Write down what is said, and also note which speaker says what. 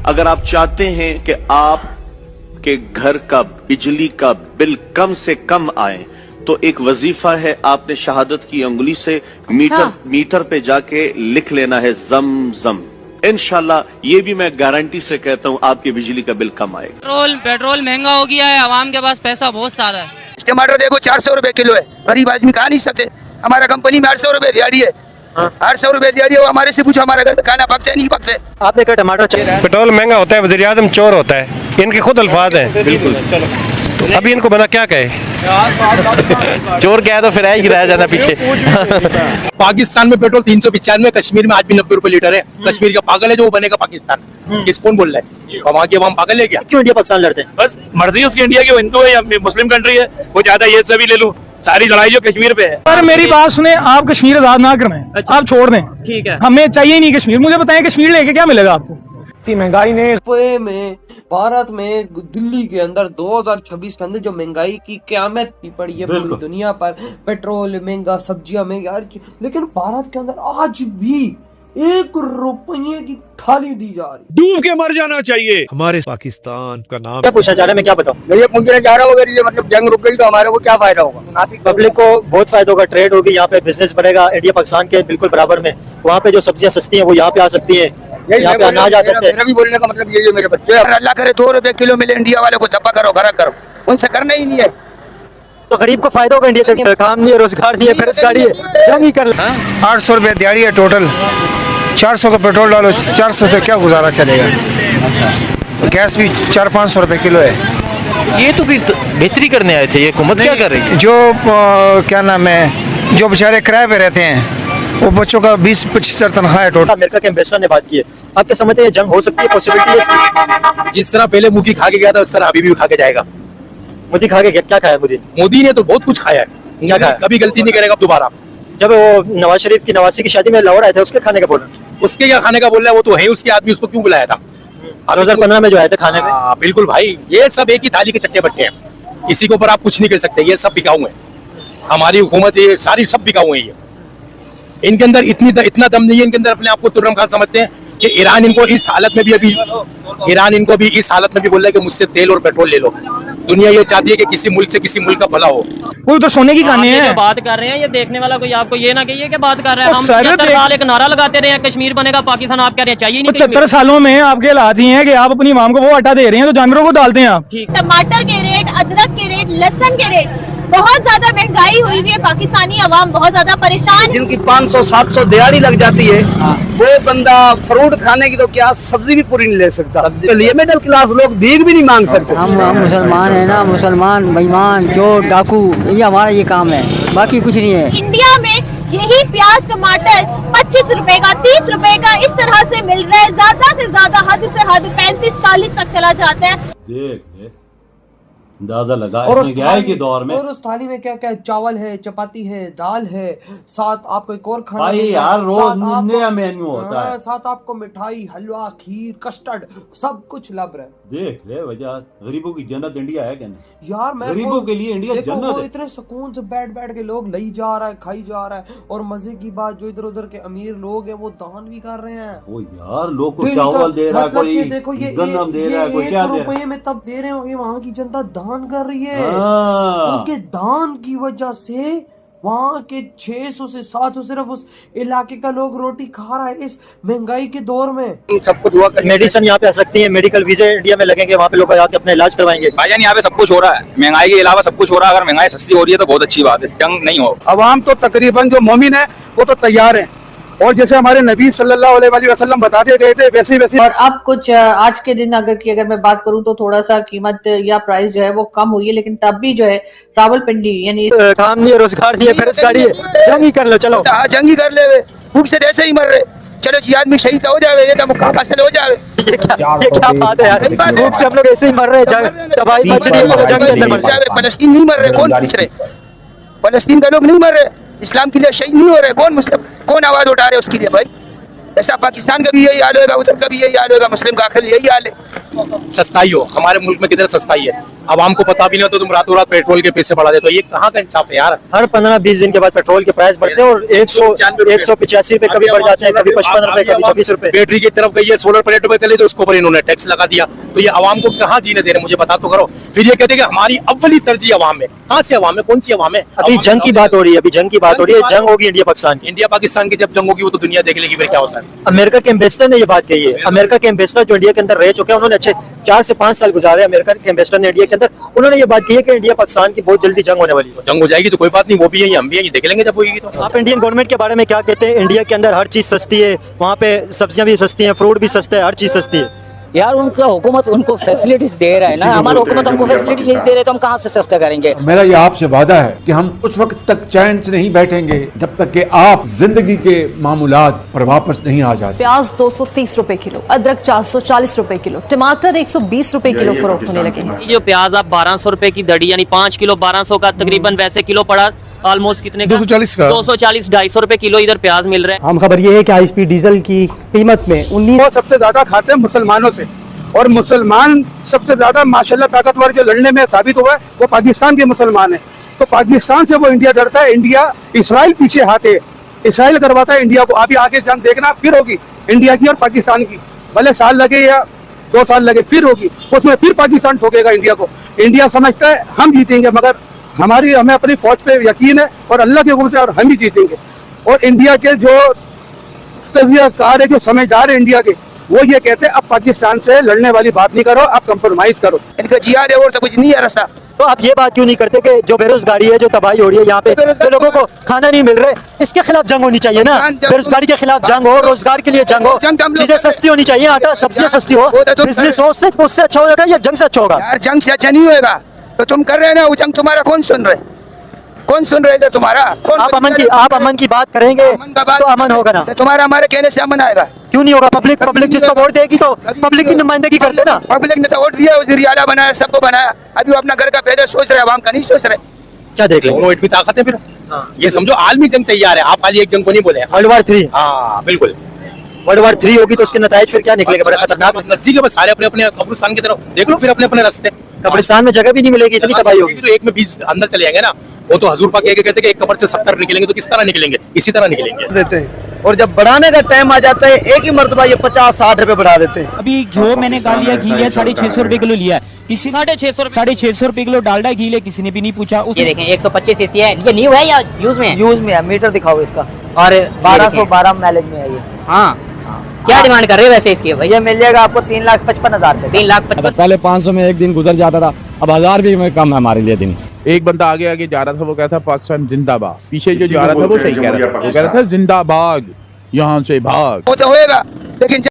Speaker 1: अगर आप चाहते हैं कि आपके घर का बिजली का बिल कम से कम आए तो एक वजीफा है, आपने शहादत की उंगली से मीटर पे जाके लिख लेना है जम। इंशाल्लाह ये भी मैं गारंटी से कहता हूँ आपके बिजली का बिल कम आएगा।
Speaker 2: पेट्रोल महंगा हो गया है, आवाम के पास पैसा बहुत सारा है।
Speaker 3: टमाटर देखो 400 रुपए किलो है, गरीब आदमी खा नहीं सकते। हमारा कंपनी में 800 रुपए दिहाड़ी है, 800 रुपए दिहाड़ी है। हमारे से पूछो हमारे घर में खाना पकते नहीं पकते।
Speaker 4: आपने कहा टमाटर चाहिए।
Speaker 5: पेट्रोल महंगा होता है, वज़ीर आज़म चोर होता है, इनके खुद अल्फाज हैं। बिल्कुल, अभी इनको बना क्या कहे,
Speaker 4: चोर क्या है तो फिर ही रह जाना पीछे।
Speaker 6: पाकिस्तान में पेट्रोल 395, कश्मीर में आज भी 90 रुपए लीटर है। कश्मीर का पागल है जो वो बनेगा पाकिस्तान, किस कौन बोल रहा है? वहाँ के हम पागल है क्या?
Speaker 4: क्यों इंडिया पाकिस्तान लड़ते हैं?
Speaker 7: बस मर्जी उसकी, इंडिया की हिंदू है या मुस्लिम कंट्री है, वो ज्यादा ये सभी ले लूं। सारी लड़ाई जो कश्मीर पे है।
Speaker 8: पर मेरी बात सुने, आप कश्मीर आजाद ना करना है, आप छोड़ दें।
Speaker 2: ठीक है,
Speaker 8: हमें चाहिए नहीं कश्मीर। मुझे बताएं कश्मीर लेके क्या मिलेगा आपको?
Speaker 6: इतनी महंगाई ने
Speaker 9: में भारत में दिल्ली के अंदर 2026 के अंदर जो महंगाई की क़यामत पड़ी है पूरी दुनिया पर, पेट्रोल महंगा, सब्जियां महंगी, हर चीज, लेकिन भारत के अंदर आज भी 1 रुपये की थाली दी जा रही।
Speaker 7: डूब के मर जाना चाहिए।
Speaker 5: हमारे पाकिस्तान का नाम
Speaker 4: क्या पूछना चाह रहे हैं, मैं क्या बताऊं?
Speaker 3: ये पूछना चाह रहा हूँ, अगर ये मतलब जंग रुक गई तो हमारे को क्या फायदा होगा?
Speaker 4: पब्लिक को बहुत फायदा होगा, ट्रेड होगी, यहाँ पे बिजनेस बढ़ेगा। इंडिया पाकिस्तान के बिल्कुल बराबर में, वहाँ पे जो सब्जियां सस्ती हैं वो यहाँ पे आ सकती है, यहाँ पे अनाज आ सकते हैं।
Speaker 3: मेरा भी बोलने का मतलब ये मेरे बच्चे, अल्लाह करे 2 रुपए किलो मिले, इंडिया वाले को दफा करो, घर करो, उनसे करना ही नहीं है।
Speaker 4: तो गरीब को फायदा होगा, इंडिया से काम नहीं है, रोजगार नहीं है, बेरोजगारी है, जंग ही कर।
Speaker 6: 800 रुपए दिहाड़ी है टोटल, 400 का पेट्रोल डालो, 400 से क्या गुजारा चलेगा? गैस भी 400-500 रुपए किलो है।
Speaker 4: ये तो बेहतरी करने आए थे, ये हुकूमत क्या कर रही थी?
Speaker 6: जो क्या नाम है, जो बेचारे किराए पे रहते हैं वो बच्चों का 20-25 तनख्वाह है टोटल।
Speaker 4: अमेरिका के एम्बेसडर ने बात की है, आपके समझते हैं ये जंग हो सकती है? पॉसिबिलिटी है?
Speaker 6: जिस तरह पहले मुखी खा के गया था उस तरह अभी भी खा के जाएगा।
Speaker 4: मोदी खा के क्या खाया मोदी?
Speaker 6: मोदी ने तो बहुत कुछ खाया है,
Speaker 4: क्या खाया?
Speaker 6: कभी गलती नहीं करेगा दोबारा।
Speaker 4: जब वो नवाज शरीफ की नवासी की शादी में लाहौर आए थे, उसके खाने का बोल रहे?
Speaker 6: उसके क्या खाने का बोल रहा है? वो तो है उसके आदमी, उसको क्यों बुलाया था?
Speaker 4: 2015 में जो आए थे खाने में।
Speaker 6: बिल्कुल भाई, ये सब एक ही थाली के चट्टे बट्टे हैं, किसी के ऊपर आप कुछ नहीं कर सकते। ये सब बिकाऊ है, हमारी हुकूमत ये सारी सब बिकाऊ है। ये इनके अंदर इतना दम नहीं है, इनके अंदर अपने आप को तुर्रम खान समझते हैं कि ईरान इनको इस हालत में भी इस हालत में भी बोल रहा है कि मुझसे तेल और पेट्रोल ले लो। दुनिया ये चाहती है कि किसी मुल्क से किसी मुल्क का भला हो।
Speaker 8: वो तो सोने की कहानी है।
Speaker 2: बात कर रहे हैं, ये देखने वाला कोई आपको ये ना कहिए कि बात कर रहे हैं। हम 70 साल एक नारा लगाते रहे हैं, कश्मीर बनेगा पाकिस्तान, आप कह रहे हैं चाहिए नहीं।
Speaker 8: 70 सालों में आपके हालात ये हैं कि आप अपनी इमाम को वो आटा दे रहे हैं तो जानवरों को डालते हैं आप।
Speaker 10: टमाटर के रेट, अदरक के रेट, लहसुन के रेट, बहुत ज्यादा महंगाई हुई है। पाकिस्तानी अवाम बहुत ज्यादा परेशान।
Speaker 3: जिनकी 500-700 दिहाड़ी लग जाती है, वो बंदा फ्रूट खाने की तो क्या सब्जी भी पूरी नहीं ले सकता। ये मिडिल क्लास लोग भीख भी नहीं मांग सकते।
Speaker 9: हम मुसलमान है ना, मुसलमान बेईमान चोर डाकू, ये हमारा ये काम है, बाकी कुछ नहीं है।
Speaker 10: इंडिया में यही प्याज टमाटर 25 रुपए का, 30 रुपए का इस तरह से मिल रहा है। ज्यादा से ज्यादा हद से हद 35-40 तक चला जाता है।
Speaker 11: देख अंदाजा लगा महंगाई के दौर में।
Speaker 9: और उस थाली में क्या क्या है? चावल है, चपाती है, दाल है, साथ आपको एक और खाना
Speaker 11: भाई यार रोज नया मेन्यू होता है,
Speaker 9: साथ आपको मिठाई, हलवा, खीर, कस्टर्ड, सब कुछ लब रहा है।
Speaker 11: देख ले वजह, गरीबों की जन्नत इंडिया है क्या नहीं?
Speaker 9: यार मैं
Speaker 11: गरीबों के लिए इंडिया जन्नत है।
Speaker 9: इतने सुकून से बैठ के लोग लई जा रहा है, खाई जा रहा है। और मजे की बात, जो इधर उधर के अमीर लोग हैं वो दान भी कर रहे हैं।
Speaker 11: ओ यार, लोग को चावल दे रहा है, कोई गन्नम दे रहा है, कोई क्या दे रहा है।
Speaker 9: में तब दे रहे होंगे, वहाँ की जनता दान कर रही है। उनके दान की वजह से वहाँ के 600 से 700 सिर्फ उस इलाके का लोग रोटी खा रहा है इस महंगाई के दौर में।
Speaker 3: सबको दुआ कर।
Speaker 4: मेडिसिन यहाँ पे आ सकती है, मेडिकल वीजे इंडिया में लगेंगे, वहाँ पे लोग आके अपना इलाज करवाएंगे।
Speaker 7: भाईजान यहाँ पे सब कुछ हो रहा है, महंगाई के अलावा सब कुछ हो रहा है। अगर महंगाई सस्ती हो रही है तो बहुत अच्छी बात है, जंग नहीं हो।
Speaker 3: अवाम तो तकरीबन जो मोमिन है वो तो तैयार है, और जैसे हमारे नबी सल्लल्लाहु अलैहि वसल्लम बताते गए थे वैसे वैसे।
Speaker 9: और अब कुछ आज के दिन अगर मैं बात करूं तो थोड़ा सा कीमत या प्राइस जो है वो कम हुई है, लेकिन तब भी जो है रावलपिंडी यानी
Speaker 4: काम नहीं है, रोजगार नहीं है, बेरोजगारी है, जंग ही कर लो। चलो
Speaker 3: जंग ही कर ले, भूख से ऐसे ही मर रहे। चलो जी आदमी शहीद हो जावे, ये तो मुकाबला से हो जावे।
Speaker 4: ये क्या बात है यार, भूख से हम लोग ऐसे ही मर रहे हैं, तबाही मच रही है, चलो जंग के अंदर मर जावे।
Speaker 3: फलस्तीन नहीं मर रहे, कौन पूछ रहे? फलस्तीन का लोग नहीं मर रहे, इस्लाम के लिए शहीद नहीं हो रहे, कौन मुस्लिम, कौन आवाज उठा रहे उसके लिए? भाई ऐसा पाकिस्तान का भी यही हाल होगा, उधर का भी यही हाल होगा, मुस्लिम का आखिर यही हाल है।
Speaker 6: सस्ताई हो। हमारे मुल्क में किधर सस्ताई है? आवाम को पता भी नहीं होता, तुम रातों रात पेट्रोल के पैसे बढ़ा देते हो। ये कहाँ का इंसाफ है यार?
Speaker 4: हर 15-20 दिन के बाद पेट्रोल के प्राइस बढ़ते हैं और 185 रुपए कभी बढ़ जाते हैं, कभी 55 रुपए, कभी 26 रुपए।
Speaker 6: बैटरी की तरफ गई है, सोलर प्लेट पे चले तो उसके ऊपर इन्होंने टैक्स लगा दिया। तो ये आवाम को कहाँ जीने दे रहे, मुझे बता तो करो। फिर ये कहते हैं कि हमारी अव्वली तरजीह आवाम है। कहाँ से आवाम है? कौन सी आवाम है?
Speaker 4: अभी जंग की बात हो रही है, अभी जंग की बात हो रही है। जंग होगी इंडिया पाकिस्तान की।
Speaker 6: इंडिया पाकिस्तान की जब जंग होगी वो तो दुनिया देख लेगी फिर क्या होता है।
Speaker 4: अमेरिका के एम्बेसडर ने ये बात कही है। अमेरिका के एम्बेसडर जो इंडिया के अंदर रह चुके हैं, उन्होंने अच्छे 4 से 5 साल गुजारे अमेरिका के एम्बेसडर ने इंडिया के अंदर। उन्होंने ये बात की है कि इंडिया पाकिस्तान की बहुत जल्दी जंग होने वाली है।
Speaker 6: जंग हो जाएगी तो कोई बात नहीं, वो भी यही हम भी यही देख लेंगे जब होगी तो।
Speaker 4: आप इंडियन गवर्नमेंट के बारे में क्या कहते हैं? इंडिया के अंदर हर चीज सस्ती है, वहाँ पे सब्जियां भी सस्ती हैं, फ्रूट भी सस्ता है, हर चीज सस्ती है।
Speaker 2: यार उनका हुकूमत उनको फैसिलिटीज दे रहा है ना, हमारा हुकूमत हमको फैसिलिटीज नहीं दे रहे तो हम कहाँ से सस्ता करेंगे?
Speaker 11: मेरा ये आपसे वादा है कि हम उस वक्त तक चैन से नहीं बैठेंगे जब तक कि आप जिंदगी के मामूलात पर वापस नहीं आ जाते।
Speaker 10: प्याज 230 रुपए किलो, अदरक 440 रुपए किलो, टमाटर 120 रुपए किलो फरोख्त होने लगे हैं।
Speaker 2: जो प्याज आप 1200 रुपए की दड़ी यानी 5 किलो 1200 का तकरीबन वैसे किलो पड़ा ऑलमोस्ट कितने का?
Speaker 6: 240 का।
Speaker 2: 240 250 रुपए किलो इधर प्याज मिल रहा है।
Speaker 3: हम खबर ये है कि हाई स्पीड डीजल की कीमत में 19 सबसे ज्यादा खाते हैं मुसलमानों से, और मुसलमान सबसे ज्यादा माशाल्लाह ताकतवर जो लड़ने में साबित हुआ है वो पाकिस्तान के मुसलमान है। तो पाकिस्तान से वो इंडिया डरता है, इंडिया इसराइल पीछे हाथ है, इसराइल करवाता है इंडिया को। अभी आगे जंग देखना फिर होगी इंडिया की और पाकिस्तान की, भले साल लगे या 2 साल लगे, फिर होगी। उसमें फिर पाकिस्तान ठोकेगा इंडिया को। इंडिया समझता है हम जीतेंगे, मगर हमें अपनी फौज पे यकीन है और अल्लाह के हुक्म से, और हम ही जीतेंगे। और इंडिया के जो तजियाकार है, जो समझदार है इंडिया के, वो ये कहते हैं अब पाकिस्तान से लड़ने वाली बात नहीं करो, अब कंप्रोमाइज करो। इनका जिहाद है और तो कुछ नहीं है रास्ता।
Speaker 4: तो आप ये बात क्यों नहीं करते कि जो बेरोजगारी है, जो तबाही हो रही है यहाँ पे, जो लोगों को खाना नहीं मिल रहा है, इसके खिलाफ जंग होनी चाहिए ना। बेरोजगारी के खिलाफ जंग हो, रोजगार के लिए जंग हो, चीजें सस्ती होनी चाहिए, आटा सब्जियां सस्ती हो, बिजनेस हो, उससे अच्छा होगा या जंग से अच्छा होगा?
Speaker 3: यार जंग से अच्छा नहीं होगा, तो तुम कर रहे हैं ना वो जंग, तुम्हारा कौन सुन रहे? कौन सुन रहे थे तुम्हारा?
Speaker 4: आप अमन की बात करेंगे तो अमन होगा ना?
Speaker 3: तो तुम्हारा हमारे कहने से अमन आएगा?
Speaker 4: क्यों नहीं होगा? पब्लिक जिसको वोट देगी तो पब्लिक की नुमाइंदगी करते ना।
Speaker 3: पब्लिक ने तो वोट दिया, वज़ीर आला बनाया, सबको बनाया। अभी वो अपना घर का पैदा सोच रहे, आवाम का नहीं सोच रहे।
Speaker 4: क्या देख लेंगे?
Speaker 6: इतनी ताकत है फिर। ये समझो आलमी जंग तैयार है, आप खाली एक जंग को नहीं बोले।
Speaker 4: World war 3।
Speaker 6: हाँ बिल्कुल,
Speaker 4: वर्ल्ड वार 3 होगी तो उसके नतीजे फिर क्या निकलेगा? बड़े खतरनाक
Speaker 6: नजदीक है, बस सारे अपने अपने कब्रिस्तान की तरफ देख लो, फिर अपने अपने रास्ते।
Speaker 4: कब्रिस्तान में जगह भी नहीं मिलेगी, इतनी तबाही होगी।
Speaker 6: तो एक में 20 अंदर चले जाएंगे ना। वो तो हजूर पाक कहते हैं कि एक कब्र से 70 निकलेंगे, तो किस तरह निकलेंगे? इसी तरह निकलेंगे
Speaker 3: देते हैं, और जब बढ़ाने का टाइम आ जाता है एक ही मरतबा ये 50-60 रुपए बढ़ा देते हैं।
Speaker 8: अभी घी मैंने कहा लिया, घी लिया 650 रुपए किलो लिया है, किसी 650 रुपए किलो डालडा घी लिया, किसी ने भी नहीं पूछा।
Speaker 2: ये देखें 125 सीसी है, ये न्यू है या यूज में है?
Speaker 3: यूज में है, मीटर दिखाओ इसका,
Speaker 2: और
Speaker 3: 1212 माइलेज में है ये।
Speaker 2: हाँ, क्या डिमांड कर रहे हैं वैसे इसकी?
Speaker 3: भैया मिल जाएगा आपको 3,55,000 रुपए।
Speaker 2: 3,55,000।
Speaker 8: पहले 500 में एक दिन गुजर जाता था, अब 1000 भी कम है हमारे लिए दिन।
Speaker 7: एक बंदा आगे आगे जा रहा था, वो कहता था पाकिस्तान जिंदाबाद, पीछे जो जा रहा था वो सही कह रहा था, वो कह रहा था जिंदाबाद यहाँ से भाग।
Speaker 3: वो तो होएगा, लेकिन